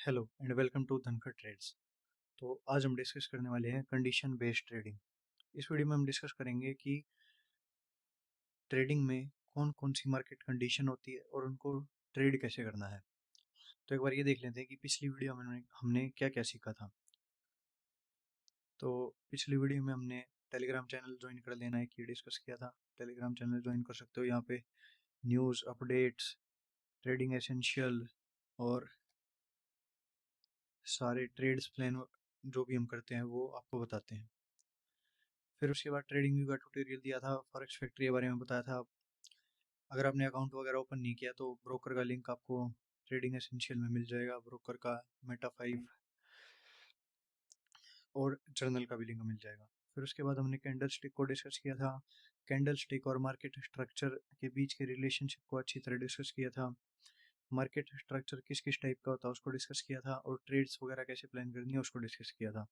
Hello and welcome to Dhankhar trades. तो आज हम डिस्कस करने वाले हैं कंडीशन बेस्ड ट्रेडिंग। इस वीडियो में हम डिस्कस करेंगे कि ट्रेडिंग में कौन कौन सी मार्केट कंडीशन होती है और उनको ट्रेड कैसे करना है। तो एक बार ये देख लेते हैं कि पिछली वीडियो में हमने क्या क्या सीखा था। तो पिछली वीडियो में हमने टेलीग्राम चैनल ज्वाइन कर लेना है कि डिस्कस किया था। टेलीग्राम चैनल ज्वाइन कर सकते हो, यहाँ पे न्यूज़ अपडेट्स, ट्रेडिंग एसेंशियल और सारे ट्रेड्स प्लान जो भी हम करते हैं वो आपको बताते हैं। फिर उसके बाद ट्रेडिंग व्यू का ट्यूटोरियल दिया था, फॉरेक्स फैक्ट्री के बारे में बताया था। अगर आपने अकाउंट वगैरह ओपन नहीं किया तो ब्रोकर का लिंक आपको ट्रेडिंग एसेंशियल में मिल जाएगा, ब्रोकर का, मेटा 5 और जर्नल का भी लिंक मिल जाएगा। फिर उसके बाद हमने कैंडल स्टिक को डिस्कस किया था। कैंडल स्टिक और मार्केट स्ट्रक्चर के बीच के रिलेशनशिप को अच्छी तरह डिस्कस किया था। मार्केट स्ट्रक्चर किस किस टाइप का होता है उसको डिस्कस किया था, और ट्रेड्स वगैरह कैसे प्लान करनी है उसको डिस्कस किया था।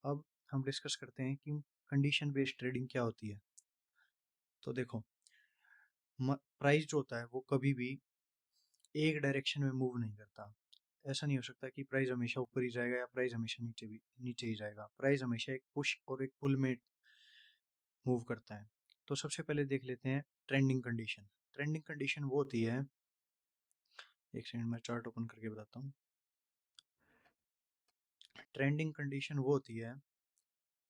अब हम डिस्कस करते हैं कि कंडीशन बेस्ड ट्रेडिंग क्या होती है। तो देखो, प्राइस जो होता है वो कभी भी एक डायरेक्शन में मूव नहीं करता। ऐसा नहीं हो सकता कि प्राइस हमेशा ऊपर ही जाएगा या प्राइस हमेशा नीचे ही जाएगा। प्राइस हमेशा एक पुश और एक पुल में मूव करता है। तो सबसे पहले देख लेते हैं ट्रेंडिंग कंडीशन। ट्रेंडिंग कंडीशन वो होती है, एक सेकंड में चार्ट ओपन करके बताता हूँ। ट्रेंडिंग कंडीशन वो होती है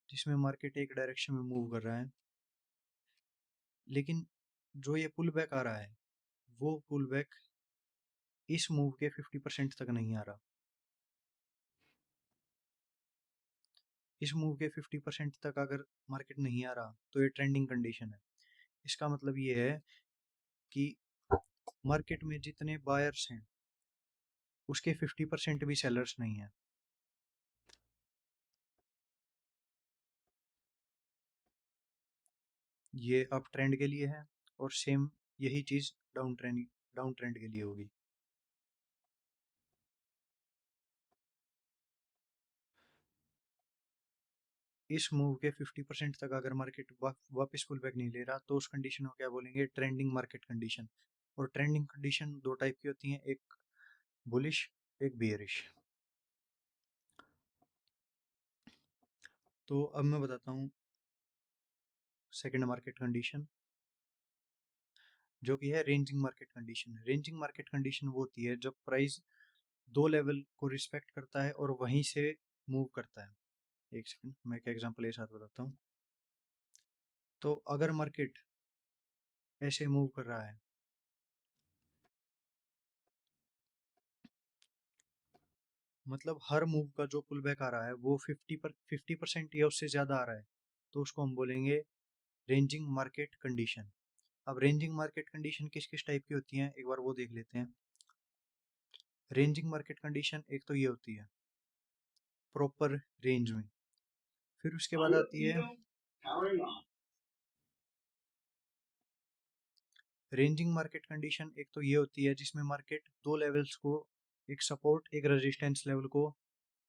जिसमें मार्केट एक डायरेक्शन में मूव कर रहा है, लेकिन जो ये पुल बैक आ रहा है वो पुल बैक इस मूव के 50% तक नहीं आ रहा। इस मूव के 50% तक अगर मार्केट नहीं आ रहा तो ये ट्रेंडिंग कंडीशन है। इसका मतलब ये है कि मार्केट में जितने बायर्स हैं उसके 50% भी सेलर्स नहीं है। ये अप ट्रेंड के लिए है और सेम यही चीज डाउन ट्रेंड के लिए होगी। इस मूव के 50% तक अगर मार्केट वापस पुल बैक नहीं ले रहा तो उस कंडीशन को क्या बोलेंगे? Trending market condition. और ट्रेंडिंग कंडीशन दो टाइप की होती हैं, एक बुलिश, एक बेयरिश। तो अब मैं बताता हूँ सेकंड मार्केट कंडीशन, जो कि है ranging market condition. Ranging market condition वो होती है जब प्राइस दो लेवल को रिस्पेक्ट करता है और वहीं से मूव करता है। एक सेकंड, मैं एक एग्जांपल के साथ बताता हूँ। तो अगर मार्केट ऐसे मूव कर रहा है, मतलब हर मूव का जो पुल बैक आ रहा है वो 50% या उससे ज्यादा आ रहा है, तो उसको हम बोलेंगे रेंजिंग मार्केट कंडीशन। अब रेंजिंग मार्केट कंडीशन किस किस टाइप की होती हैं एक बार वो देख लेते हैं। रेंजिंग मार्केट कंडीशन एक तो ये होती है प्रॉपर रेंज में। फिर उसके बाद आती है रेंजिंग मार्केट कंडीशन। एक तो ये होती है जिसमें मार्केट दो लेवल्स को, एक सपोर्ट एक रेजिस्टेंस लेवल को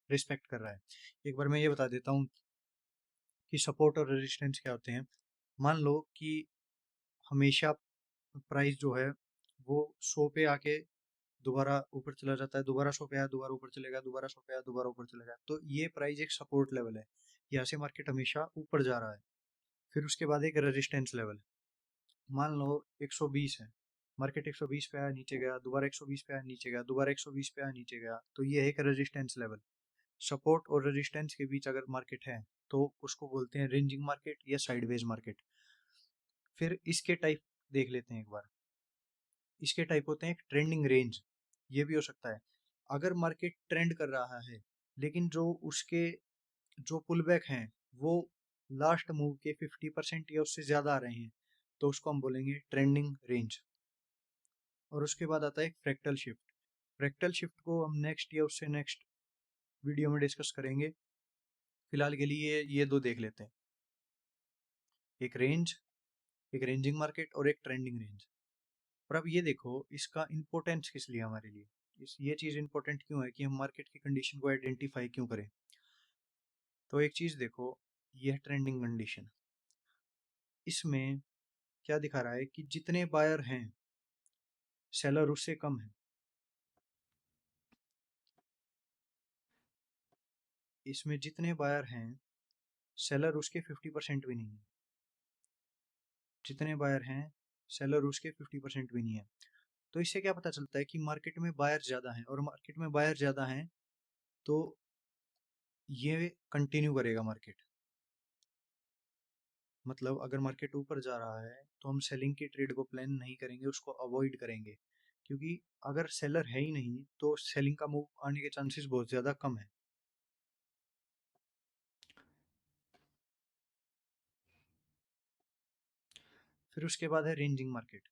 रिस्पेक्ट कर रहा है। एक बार मैं ये बता देता हूँ कि सपोर्ट और रेजिस्टेंस क्या होते हैं। मान लो कि हमेशा प्राइस जो है वो 100 पे आके दोबारा ऊपर चला जाता है, दोबारा 100 पे आया, दोबारा ऊपर चलेगा, दोबारा 100 पे आया, दोबारा ऊपर चलेगा, तो ये प्राइस एक सपोर्ट लेवल है। यहाँ से मार्केट हमेशा ऊपर जा रहा है। फिर उसके बाद एक रेजिस्टेंस लेवल, मान लो 120 है, मार्केट 120 पे आया, नीचे गया, दोबारा 120 पे आया, नीचे गया, दोबारा 120 पे आया, नीचे गया, तो ये है एक रेजिस्टेंस लेवल। सपोर्ट और रेजिस्टेंस के बीच अगर मार्केट है तो उसको बोलते हैं रेंजिंग मार्केट या साइडवेज मार्केट। फिर इसके टाइप देख लेते हैं एक बार। इसके टाइप होते हैं एक ट्रेंडिंग रेंज। ये भी हो सकता है अगर मार्केट ट्रेंड कर रहा है लेकिन जो उसके जो पुल बैक हैं वो लास्ट मूव के 50% या उससे ज्यादा आ रहे हैं, तो उसको हम बोलेंगे ट्रेंडिंग रेंज। और उसके बाद आता है फ्रैक्टल शिफ्ट। फ्रैक्टल शिफ्ट को हम नेक्स्ट या उससे नेक्स्ट वीडियो में डिस्कस करेंगे। फिलहाल के लिए ये दो देख लेते हैं, एक रेंज, एक रेंजिंग मार्केट और एक ट्रेंडिंग रेंज। और अब ये देखो इसका इंपॉर्टेंस किस लिए हमारे लिए, ये चीज इंपॉर्टेंट क्यों है कि हम मार्केट की कंडीशन को आइडेंटिफाई क्यों करें। तो एक चीज देखो, यह ट्रेंडिंग कंडीशन, इसमें क्या दिखा रहा है कि जितने बायर हैं सेलर उससे कम है। इसमें जितने बायर हैं सेलर उसके 50% भी नहीं है। जितने बायर हैं सेलर उसके 50% भी नहीं है। तो इससे क्या पता चलता है कि मार्केट में बायर ज़्यादा हैं, और मार्केट में बायर ज़्यादा हैं तो ये कंटिन्यू करेगा मार्केट। मतलब अगर मार्केट ऊपर जा रहा है तो हम सेलिंग की ट्रेड को प्लान नहीं करेंगे, उसको अवॉइड करेंगे, क्योंकि अगर सेलर है ही नहीं तो सेलिंग का मूव आने के चांसेस बहुत ज़्यादा कम है। फिर उसके बाद है रेंजिंग मार्केट।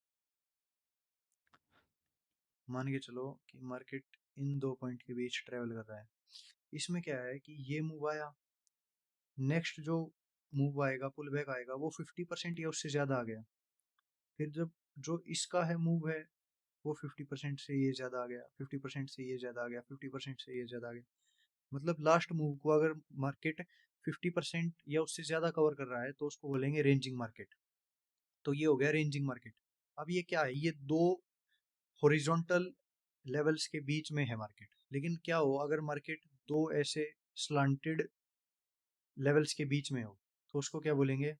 मान के चलो कि मार्केट इन दो पॉइंट के बीच ट्रेवल कर रहा है। इसमें क्या है कि ये मूव आया, नेक्स्ट जो मूव आएगा, पुल बैक आएगा, वो 50% या उससे ज़्यादा आ गया। फिर जब जो इसका है मूव है वो 50% से ये ज़्यादा आ गया, 50% से ये ज़्यादा आ गया, 50% से ये ज़्यादा आ गया। मतलब लास्ट मूव को अगर मार्केट 50% या उससे ज़्यादा कवर कर रहा है तो उसको बोलेंगे रेंजिंग मार्केट। तो ये हो गया रेंजिंग मार्केट। अब ये क्या है, ये दो हॉरिजॉन्टल लेवल्स के बीच में है मार्केट। लेकिन क्या हो अगर मार्केट दो ऐसे स्लांटेड लेवल्स के बीच में हो, तो उसको क्या बोलेंगे,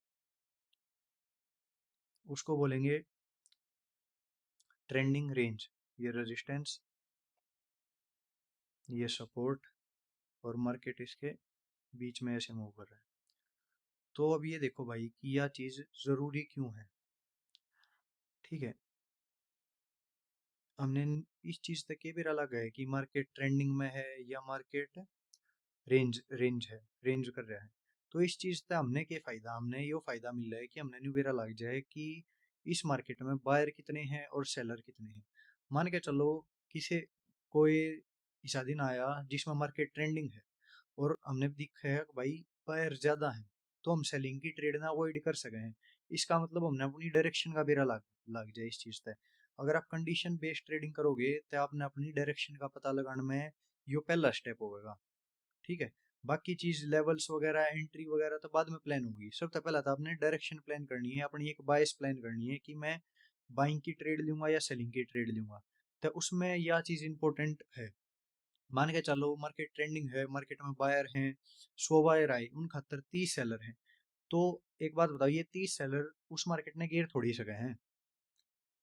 उसको बोलेंगे ट्रेंडिंग रेंज। ये रेजिस्टेंस, ये सपोर्ट, और मार्केट इसके बीच में ऐसे मूव कर रहा है। तो अब ये देखो भाई कि यह चीज़ ज़रूरी क्यों है। ठीक है, हमने इस चीज़ तक ये भी अलग है कि मार्केट ट्रेंडिंग में है या मार्केट रेंज रेंज है, रेंज कर रहा है। तो इस चीज़ से हमने क्या फ़ायदा, हमने यो फ़ायदा मिल रहा है कि हमने न्यू बेरा लग जाए कि इस मार्केट में बायर कितने हैं और सेलर कितने हैं। मान के चलो किसी कोई ऐसा दिन आया जिसमें मार्केट ट्रेंडिंग है और हमने देखा है कि भाई बायर ज़्यादा है, तो हम सेलिंग की ट्रेड ना अवॉइड कर सके हैं। इसका मतलब हमने अपनी डायरेक्शन का बेरा लग लग जाए इस चीज़ से। अगर आप कंडीशन बेस्ड ट्रेडिंग करोगे तो आपने अपनी डायरेक्शन का पता लगाने में यो पहला स्टेप होगा। ठीक है, बाकी चीज लेवल्स वगैरह एंट्री वगैरह तो बाद में प्लान होगी। सबसे पहले तो आपने डायरेक्शन प्लान करनी है, अपनी एक बायस प्लान करनी है कि मैं बाइंग की ट्रेड लूंगा या सेलिंग की ट्रेड लूंगा। तो उसमें यह चीज इंपॉर्टेंट है। मान के चलो मार्केट ट्रेंडिंग है, मार्केट में बायर हैं, 100 बायर आए, उन खातर 30 सेलर हैं। तो एक बात बताओ, ये 30 सेलर उस मार्केट ने गिर थोड़ी सके हैं।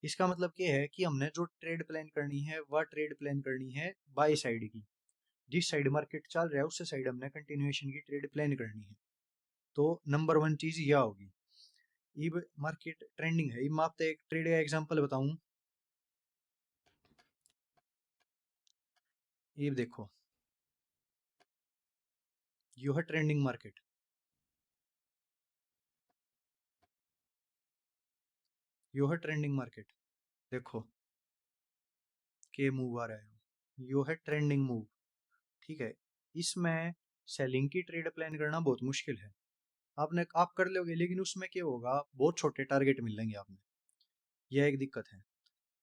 इसका मतलब क्या है कि हमने जो ट्रेड प्लान करनी है वह ट्रेड प्लान करनी है बाई साइड की। जिस साइड मार्केट चल रहा है उस साइड हमने कंटिन्यूएशन की ट्रेड प्लान करनी है। तो नंबर वन चीज यह होगी। अब मार्केट ट्रेंडिंग है, मैं आपको एक ट्रेड का एग्जांपल बताऊं। ये देखो, यो है ट्रेंडिंग मार्केट। यो है ट्रेंडिंग मार्केट। देखो के मूव आ रहा है, यो है ट्रेंडिंग मूव। ठीक है, इसमें सेलिंग की ट्रेड प्लान करना बहुत मुश्किल है। आपने आप कर लोगे लेकिन उसमें क्या होगा, बहुत छोटे टारगेट मिलेंगे आपने, यह एक दिक्कत है।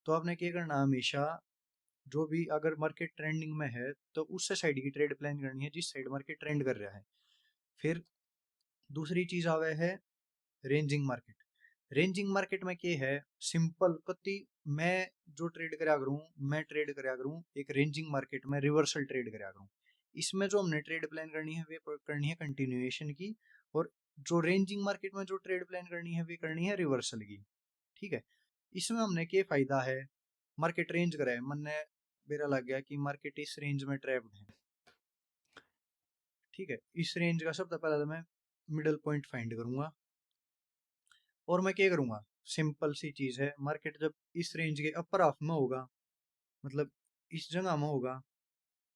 तो आपने क्या करना, हमेशा जो भी अगर मार्केट ट्रेंडिंग में है तो उस साइड की ट्रेड प्लान करनी है जिस साइड मार्केट ट्रेंड कर रहा है। फिर दूसरी चीज आवे है रेंजिंग मार्केट। रेंजिंग मार्केट में क्या है, सिंपल कति, मैं जो ट्रेड करा करूँ, मैं ट्रेड करा करूँ एक रेंजिंग मार्केट में रिवर्सल ट्रेड करा करूँ। इसमें जो हमने ट्रेड प्लान करनी है वे करनी है कंटिन्यूएशन की, और जो रेंजिंग मार्केट में जो ट्रेड प्लान करनी है वे करनी है रिवर्सल की। ठीक है, इसमें हमने क्या फायदा है, मार्केट रेंज करा है, मन ने मेरा लग गया कि मार्केट इस रेंज में ट्रैप्ड है। ठीक है, इस रेंज का सबसे पहले तो मैं मिडल पॉइंट फाइंड करूंगा, और मैं क्या करूंगा, सिंपल सी चीज है, मार्केट जब इस रेंज के अपर हाफ में होगा, मतलब इस जगह में होगा,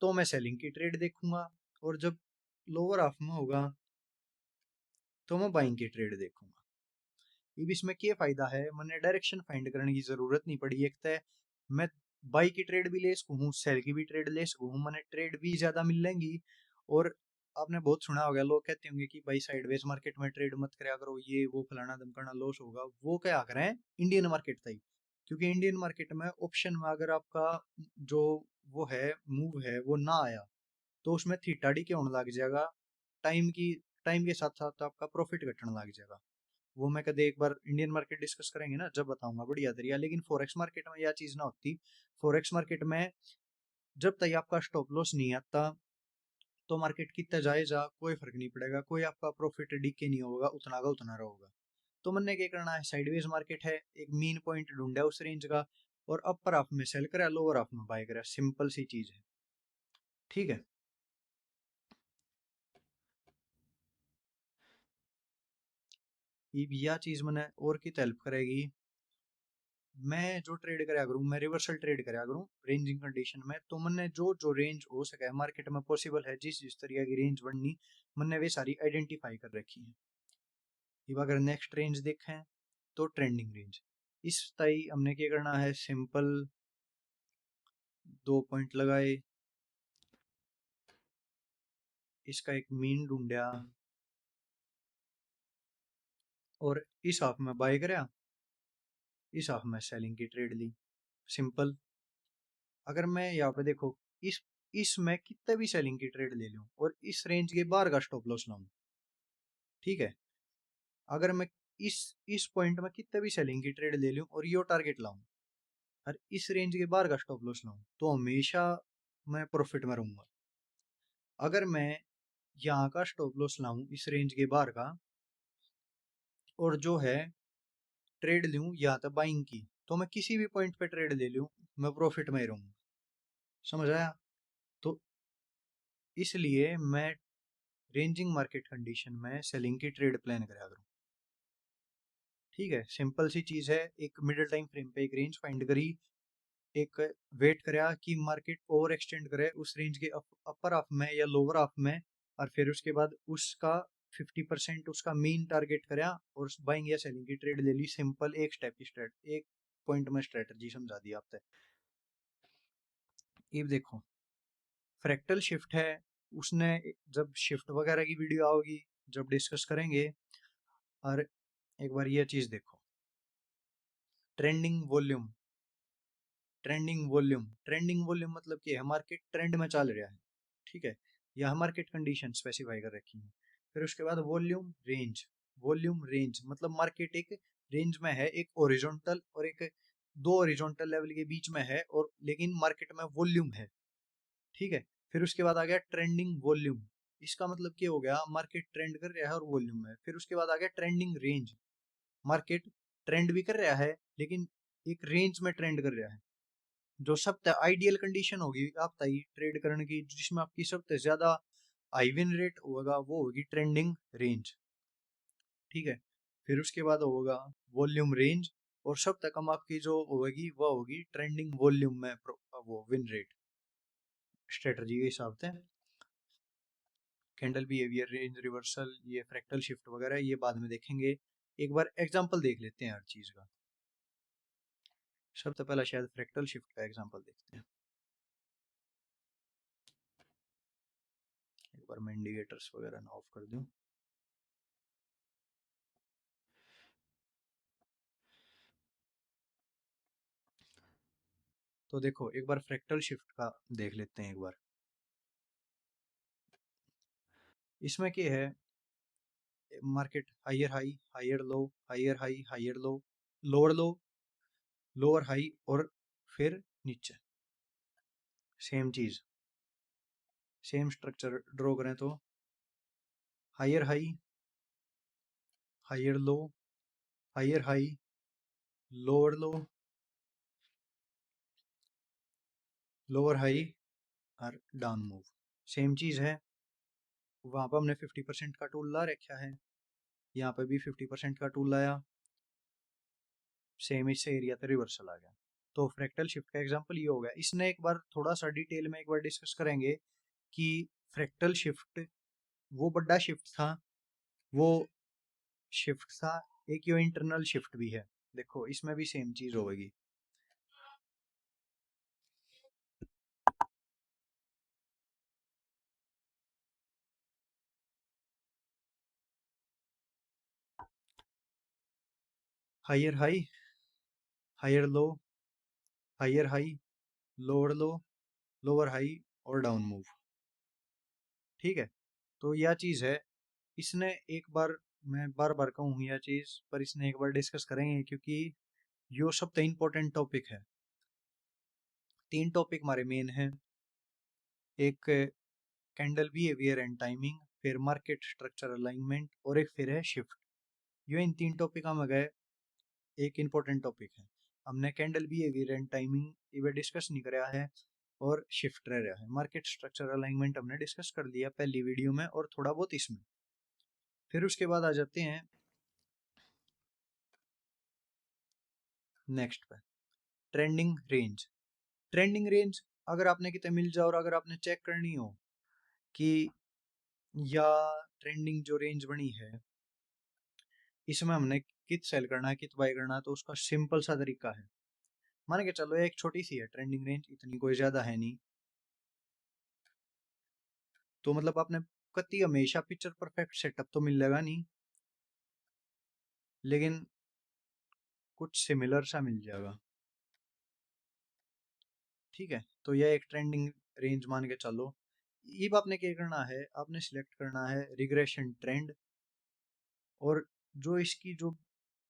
तो मैं सेलिंग की ट्रेड देखूंगा, और जब लोअर हाफ में होगा तो मैं बाइंग की ट्रेड देखूंगा। अब इसमें क्या फायदा है, मैंने डायरेक्शन फाइंड करने की जरूरत नहीं पड़ी। एक तो मैं बाई की ट्रेड भी ले सकूँ, सेल की भी ट्रेड ले सकूँ, मैंने ट्रेड भी ज्यादा मिल लेंगी। और आपने बहुत सुना होगा, लोग कहते होंगे कि भाई साइडवेज मार्केट में ट्रेड मत करा करो, ये वो फलाना धमकाना, लॉस होगा। वो क्या करें, इंडियन मार्केट था ही, क्योंकि इंडियन मार्केट में ऑप्शन में अगर आपका जो वो है मूव है वो ना आया तो उसमें थीटा डी के होने लग जाएगा, टाइम की टाइम के साथ साथ आपका प्रॉफिट घटने लग जाएगा। वो मैं कदे एक बार इंडियन मार्केट डिस्कस करेंगे ना, जब बताऊंगा बढ़िया तरीका। लेकिन फॉरेक्स मार्केट में यह चीज ना होती। फॉरेक्स मार्केट में जब तक आपका स्टॉप लॉस नहीं आता तो मार्केट कितना जाएगा कोई फर्क नहीं पड़ेगा, कोई आपका प्रॉफिट डिके नहीं होगा, उतना का उतना रहेगा। तो मैंने क्या करना है, साइडवेज मार्केट है, एक मीन पॉइंट ढूंढा उस रेंज का और अपर हाफ में सेल करा, लोअर हाफ में बाय करा, सिंपल सी चीज है। ठीक है, यह चीज मैंने और की हेल्प करेगी। मैं जो ट्रेड कराया करूँ, मैं रिवर्सल ट्रेड कराया करूँ रेंजिंग कंडीशन में, तो मैंने जो जो रेंज हो सके मार्केट में पॉसिबल है, जिस जिस तरीके की रेंज बननी, मैंने वे सारी आइडेंटिफाई कर रखी है। अब अगर नेक्स्ट रेंज देखें तो ट्रेंडिंग रेंज, इस ताई हमने क्या करना है, सिंपल 2 पॉइंट लगाए, इसका एक मीन ढूंढा और इस हाफ में बाय कराया, इस हाफ में सेलिंग की ट्रेड ली, सिंपल। अगर मैं यहाँ पे देखो, इस इसमें कितने भी सेलिंग की ट्रेड ले लूं और इस रेंज के बाहर का स्टॉप लॉस लाऊं, ठीक है, अगर मैं इस पॉइंट में कितने भी सेलिंग की ट्रेड ले लूं और ये टारगेट लाऊं और इस रेंज के बाहर का स्टॉप लॉस लाऊं, तो हमेशा मैं प्रॉफिट में रहूंगा। अगर मैं यहाँ का स्टॉप लॉस लाऊं इस रेंज के बाहर का और जो है ट्रेड लूं यहाँ तक बाइंग की, तो मैं किसी भी पॉइंट पे ट्रेड ले लूं, मैं प्रॉफिट में ही रहूंगा। समझ आया? तो इसलिए मैं रेंजिंग मार्केट कंडीशन में सेलिंग की ट्रेड प्लान करा करूं। ठीक है, सिंपल सी चीज है, एक मिडिल टाइम फ्रेम पे एक रेंज फाइंड करी, एक वेट करा कि मार्केट ओवर एक्सटेंड करे उस रेंज के अपर हाफ में या लोअर हाफ में, और फिर उसके बाद उसका 50% उसका मीन टारगेट करा और बाइंग या सेलिंग की ट्रेड ले ली। सिंपल एक स्टेप की एक पॉइंट में स्ट्रेटजी समझा दी आपने। ये देखो, फ्रैक्टल शिफ्ट है, उसने जब शिफ्ट वगैरह की वीडियो आओगी जब डिस्कस करेंगे। और एक बार ये चीज देखो, ट्रेंडिंग वॉल्यूम, ट्रेंडिंग वॉल्यूम मतलब कि है मार्केट ट्रेंड में चल रहा है, ठीक है, यह मार्केट कंडीशन स्पेसिफाई कर रखी है। फिर उसके बाद वॉल्यूम रेंज मतलब मार्केट एक रेंज में है, एक ओरिजोनटल और एक दो ओरिजोनटल लेवल के बीच में है, और लेकिन मार्केट में वॉल्यूम है, ठीक है। फिर उसके बाद आ गया ट्रेंडिंग वॉल्यूम, इसका मतलब क्या हो गया, मार्केट ट्रेंड कर रहा है और वॉल्यूम है। फिर उसके बाद आ गया ट्रेंडिंग रेंज, मार्केट ट्रेंड भी कर रहा है लेकिन एक रेंज में ट्रेंड कर रहा है। जो सबसे आइडियल कंडीशन होगी आप तय ट्रेड करने की, जिसमें आपकी सबसे ज्यादा आई विन रेट होगा, वो होगी ट्रेंडिंग रेंज, ठीक है। फिर उसके बाद होगा वॉल्यूम रेंज, और सबसे कम आपकी जो होगी वह होगी ट्रेंडिंग वॉल्यूम में वो विन रेट, स्ट्रेटजी के हिसाब से। कैंडल बिहेवियर, रेंज रिवर्सल, ये फ्रैक्टल शिफ्ट वगैरह ये बाद में देखेंगे। एक बार एग्जांपल देख लेते हैं हर चीज का। सबसे पहला शायद फ्रैक्टल शिफ्ट का एग्जांपल देखते हैं। एक बार मैं इंडिकेटर्स वगैरह ना ऑफ कर दूं। तो देखो एक बार फ्रैक्टल शिफ्ट का देख लेते हैं एक बार। इसमें क्या है, market higher low, higher low, lower low, lower high, और फिर नीचे, सेम चीज, सेम स्ट्रक्चर ड्रॉ करें तो higher high, higher low, higher high, lower low, lower high और डाउन मूव, सेम चीज है। वहां पर हमने 50% का टूल ला रखा है, यहाँ पे भी 50% का टूल लाया, सेम इससे एरिया पे रिवर्सल आ गया। तो फ्रैक्टल शिफ्ट का एग्जांपल ये हो गया। इसने एक बार थोड़ा सा डिटेल में एक बार डिस्कस करेंगे कि फ्रैक्टल शिफ्ट वो बड़ा शिफ्ट था, वो शिफ्ट था, एक यो इंटरनल शिफ्ट भी है। देखो इसमें भी सेम चीज होगी। Higher high, higher low, higher high, lower low, lower high और डाउन मूव, ठीक है। तो यह चीज है, इसने एक बार, मैं बार बार कहूँ यह चीज, पर इसने एक बार डिस्कस करेंगे क्योंकि यो सबसे इम्पोर्टेंट टॉपिक है। तीन टॉपिक हमारे मेन हैं, एक कैंडल बिहेवियर एंड टाइमिंग, फिर मार्केट स्ट्रक्चर अलाइनमेंट, और एक फिर है शिफ्ट। ये इन 3 टॉपिक हम गए। एक इम्पोर्टेंट टॉपिक है, हमने कैंडल बिहेवियर एंड टाइमिंग ये डिस्कस नहीं कराया है, और शिफ्ट रह रहा है। मार्केट स्ट्रक्चर अलाइनमेंट हमने डिस्कस कर लिया पहली वीडियो में और थोड़ा बहुत इसमें। फिर उसके बाद आ जाते हैं नेक्स्ट पे, ट्रेंडिंग रेंज। ट्रेंडिंग रेंज अगर आपने कितने मिल जाए और अगर आपने चेक करनी हो कि या ट्रेंडिंग जो रेंज बनी है इसमें हमने कित सेल करना है कित बाय करना है, तो उसका सिंपल सा तरीका है। मान के चलो एक छोटी सी है ट्रेंडिंग रेंज, इतनी कोई ज्यादा है नहीं, तो मतलब आपने कति हमेशा पिक्चर परफेक्ट सेटअप तो मिलेगा नहीं, लेकिन कुछ सिमिलर सा मिल जाएगा। ठीक है, तो यह एक ट्रेंडिंग रेंज मान के चलो। अब आपने क्या करना है, आपने सिलेक्ट करना है रिग्रेशन ट्रेंड, और जो इसकी जो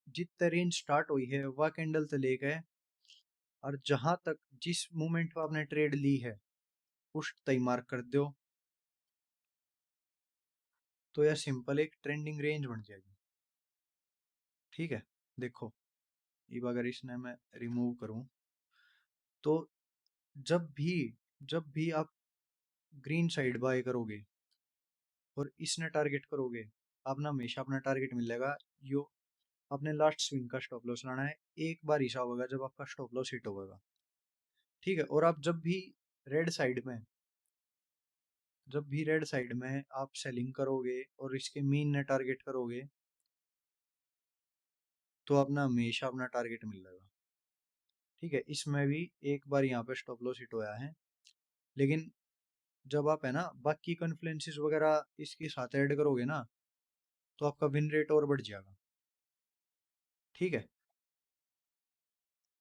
जितने रेंज स्टार्ट हुई है वह कैंडल से लेकर और जहां तक जिस मोमेंट पर आपने ट्रेड ली है उस तय मार्क कर दो, तो यह सिंपल एक ट्रेंडिंग रेंज बन जाएगी। ठीक है, देखो अब अगर इसने मैं रिमूव करूं, तो जब भी आप ग्रीन साइड बाय करोगे और इसने टारगेट करोगे, आपने हमेशा अपना टारगेट मिलेगा। यो अपने लास्ट स्विंग का स्टॉप लॉस लाना है, एक बार हिसाब होगा जब आपका स्टॉप लॉस हिट होगा। ठीक है, और आप रेड साइड में जब भी रेड साइड में आप सेलिंग करोगे और इसके मीन ने टारगेट करोगे, तो अपना हमेशा अपना टारगेट मिलेगा। ठीक है, इसमें भी एक बार यहाँ पे स्टॉप लॉस हिट होया है, लेकिन जब आप है ना बाकी कॉन्फ्लुएंसेस वगैरह इसके साथ ऐड करोगे ना, तो आपका विन रेट और बढ़ जाएगा। ठीक है,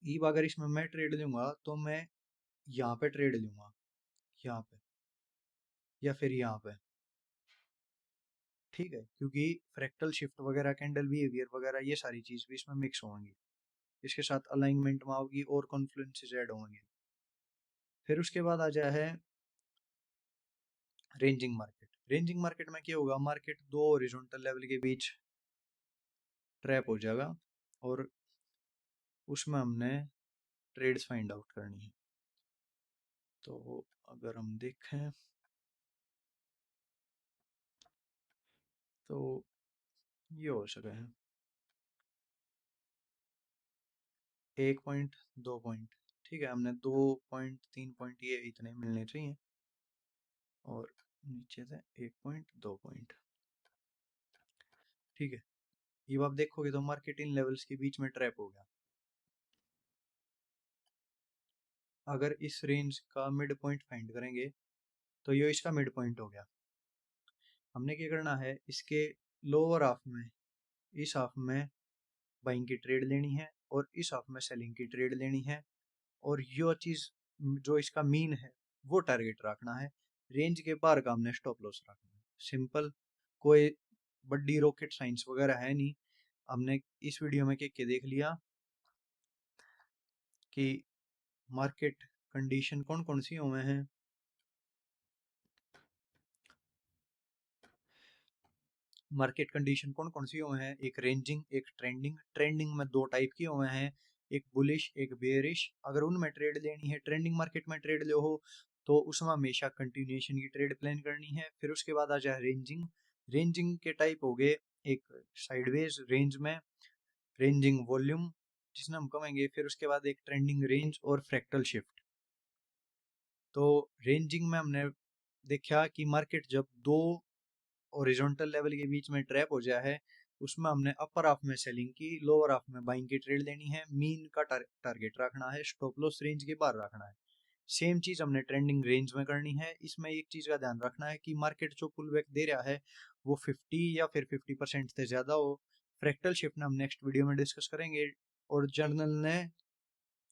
अब अगर इसमें मैं ट्रेड लूंगा तो मैं यहाँ पे ट्रेड लूंगा, यहाँ पे या फिर यहाँ पे। ठीक है, क्योंकि फ्रैक्टल शिफ्ट वगैरह कैंडल बिहेवियर वगैरह ये सारी चीज भी इसमें मिक्स होंगी, इसके साथ अलाइनमेंट में होगी और कॉन्फ्लुएंसेस ऐड होंगे। फिर उसके बाद आ जाए है रेंजिंग मार्केट। रेंजिंग मार्केट में क्या होगा, मार्केट दो हॉरिजॉन्टल लेवल के बीच ट्रैप हो जाएगा और उसमें हमने ट्रेड्स फाइंड आउट करनी है। तो अगर हम देखें तो ये हो सके है 1 पॉइंट 2 पॉइंट। ठीक है, हमने 2 पॉइंट 3 पॉइंट ये इतने मिलने चाहिए, और नीचे से 1 पॉइंट 2 पॉइंट। ठीक है, ये आप देखोगे तो मार्केट इन लेवल्स के बीच में ट्रैप हो गया। अगर इस रेंज का मिड पॉइंट फाइंड करेंगे तो ये इसका मिड पॉइंट हो गया। हमने क्या करना है, इसके लोअर हाफ में, इस हाफ में बाइंग की ट्रेड लेनी है और इस हाफ में सेलिंग की ट्रेड लेनी है, और ये चीज जो इसका मीन है वो टारगेट रखना है। रेंज के बाहर का हमने स्टॉप लॉस रखना है। सिंपल, कोई बड़ी रॉकेट साइंस वगैरह है नहीं। हमने इस वीडियो में के देख लिया कि मार्केट कंडीशन कौन कौन सी हुए हैं, मार्केट कंडीशन कौन कौन सी हुए हैं, एक रेंजिंग एक ट्रेंडिंग। ट्रेंडिंग में दो टाइप के हुए हैं, एक बुलिश एक बेयरिश। अगर उनमें ट्रेड लेनी है, ट्रेंडिंग मार्केट में ट्रेड ले हो, तो उसमें हमेशा कंटिन्यूएशन की ट्रेड प्लान करनी है। फिर उसके बाद आ जाए रेंजिंग। रेंजिंग के टाइप हो गए, एक साइडवेज रेंज में रेंजिंग वॉल्यूम जिसने हम कहेंगे, फिर उसके बाद एक ट्रेंडिंग रेंज और फ्रैक्टल शिफ्ट। तो रेंजिंग में हमने देखा कि मार्केट जब दो हॉरिजॉन्टल लेवल के बीच में ट्रैप हो जाए है, उसमें हमने अपर हाफ में सेलिंग की, लोअर हाफ में बाइंग की ट्रेड लेनी है, मीन का टारगेट रखना है, स्टॉप लॉस रेंज के बाहर रखना है। सेम चीज हमने ट्रेंडिंग रेंज में करनी है। इसमें एक चीज का ध्यान रखना है कि मार्केट जो पुल बैक दे रहा है वो 50 या फिर 50% से ज्यादा हो। फ्रैक्टल शिफ्ट ने हम नेक्स्ट वीडियो में डिस्कस करेंगे, और जर्नल ने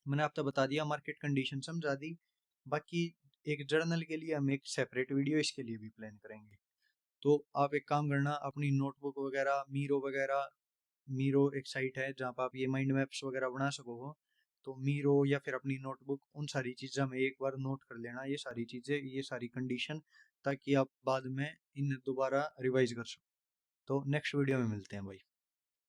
मैंने आपको बता दिया, मार्केट कंडीशन समझा दी। बाकी एक जर्नल के लिए हम एक सेपरेट वीडियो इसके लिए भी प्लान करेंगे। तो आप एक काम करना, अपनी नोटबुक वगैरह, मीरो एक साइट है जहाँ पर आप ये माइंड मैप्स वगैरह बना सको हो, तो मीरो या फिर अपनी नोटबुक, उन सारी चीज़ें में एक बार नोट कर लेना, ये सारी चीज़ें, ये सारी कंडीशन, ताकि आप बाद में इन दोबारा रिवाइज कर सको। तो नेक्स्ट वीडियो में मिलते हैं भाई।